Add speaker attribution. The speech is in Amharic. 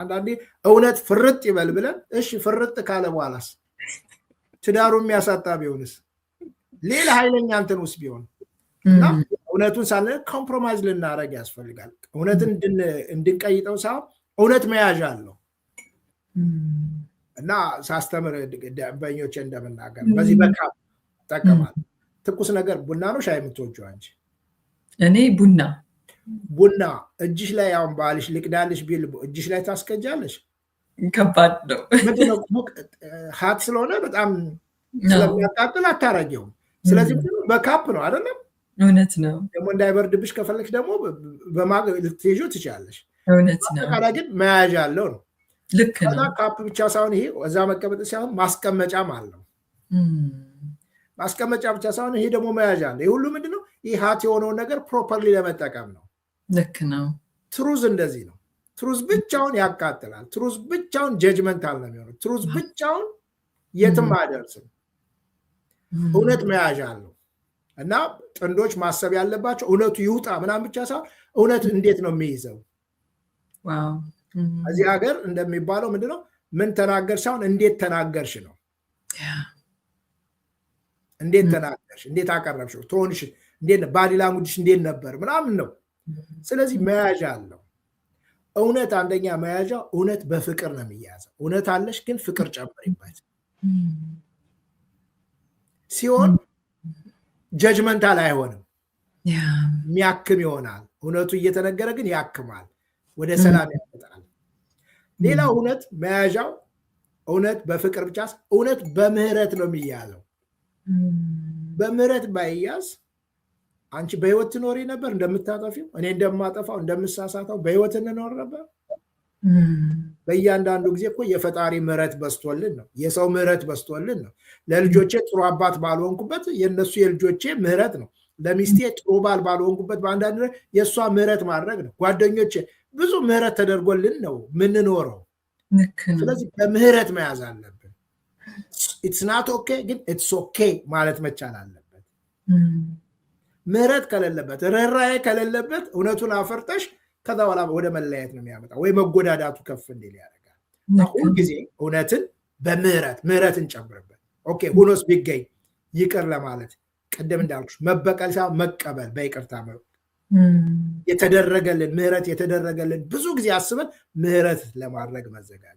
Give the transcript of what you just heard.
Speaker 1: አንዳንዴ እውነት ፍርጥ ይበል ብለን እሺ ፍርጥ ካለ በኋላስ ትዳሩ የሚያሳጣ ቢሆንስ ሌላ ኃይለኛ እንትን ውስጥ ቢሆን እና እውነቱን ሳለ ኮምፕሮማይዝ ልናረግ ያስፈልጋል። እውነትን እንድንቀይጠው ሳይሆን እውነት መያዣ አለው እና ሳስተምር ደንበኞቼ እንደምናገር በዚህ በካፕ ተጠቀማል። ትኩስ ነገር ቡና ነው ሻይ የምትወጂው አንቺ?
Speaker 2: እኔ ቡና።
Speaker 1: ቡና እጅሽ ላይ አሁን ባልሽ ልቅዳልሽ ቢል እጅሽ ላይ ታስቀጃለሽ?
Speaker 2: ከባድ ነው።
Speaker 1: ሀት ስለሆነ በጣም ስለሚያቃጥል አታረጊውም። ስለዚህ በካፕ ነው አይደለም?
Speaker 2: እውነት ነው።
Speaker 1: ደግሞ እንዳይበርድብሽ ከፈለግሽ ደግሞ ልትይዥው ትችላለሽ።
Speaker 2: እውነት ነው።
Speaker 1: አጠቃላይ ግን መያዣ አለው ነው።
Speaker 2: ልክ ነው።
Speaker 1: ካፕ ብቻ ሳይሆን ይሄ እዛ መቀመጥ ሳይሆን ማስቀመጫም አለው። ማስቀመጫ ብቻ ሳይሆን ይሄ ደግሞ መያዣ አለ። ይህ ሁሉ ምንድነው? ይህ ሀት የሆነውን ነገር ፕሮፐርሊ ለመጠቀም ነው።
Speaker 2: ልክ ነው።
Speaker 1: ትሩዝ እንደዚህ ነው። ትሩዝ ብቻውን ያቃጥላል። ትሩዝ ብቻውን ጀጅመንታል ነው የሚሆነው። ትሩዝ ብቻውን የትም አያደርስም። እውነት መያዣ አለው እና ጥንዶች ማሰብ ያለባቸው እውነቱ ይውጣ ምናምን ብቻ ሳይሆን እውነት እንዴት ነው የሚይዘው? እዚህ ሀገር እንደሚባለው ምንድነው ምን ተናገርሽ ሳይሆን እንዴት ተናገርሽ ነው። እንዴት ተናገርሽ፣ እንዴት አቀረብሽው፣ ቶንሽ እንዴት ባዲ ላንጉጅሽ እንዴት ነበር ምናምን ነው። ስለዚህ መያዣ አለው። እውነት አንደኛ መያዣ እውነት በፍቅር ነው የሚያዘው። እውነት አለሽ ግን ፍቅር ጨምሪበት ሲሆን ጀጅመንታል አይሆንም፣ የሚያክም ይሆናል። እውነቱ እየተነገረ ግን ያክማል፣ ወደ ሰላም ያመጣል። ሌላ እውነት መያዣው እውነት በፍቅር ብቻ እውነት በምህረት ነው የሚያዘው። በምህረት ባይያዝ አንቺ በህይወት ትኖሪ ነበር እንደምታጠፊው፣ እኔ እንደማጠፋው እንደምሳሳተው በህይወት እንኖር ነበር። በእያንዳንዱ ጊዜ እኮ የፈጣሪ ምህረት በስቶልን ነው፣ የሰው ምህረት በስቶልን ነው። ለልጆቼ ጥሩ አባት ባልሆንኩበት የነሱ የልጆቼ ምህረት ነው። ለሚስቴ ጥሩ ባል ባልሆንኩበት በአንዳንድ የእሷ ምህረት ማድረግ ነው። ጓደኞቼ ብዙ ምህረት ተደርጎልን ነው ምንኖረው። ስለዚህ በምህረት መያዝ አለብን። ኢትስ ናት ኦኬ ግን ኢትስ ኦኬ ማለት መቻል አለበት። ምህረት ከሌለበት ርህራሄ ከሌለበት እውነቱን አፈርጠሽ ከዛ በኋላ ወደ መለያየት ነው የሚያመጣ ወይ መጎዳዳቱ ከፍ እንዲል ያደርጋል። ሁልጊዜ እውነትን ምህረትን ጨምርበት። ኦኬ ሁኖስ ቢገኝ ይቅር ለማለት ቅድም እንዳልኩሽ መበቀል ሳይሆን መቀበል በይቅርታ የተደረገልን ምህረት የተደረገልን ብዙ ጊዜ አስበን ምህረት ለማድረግ መዘጋጀት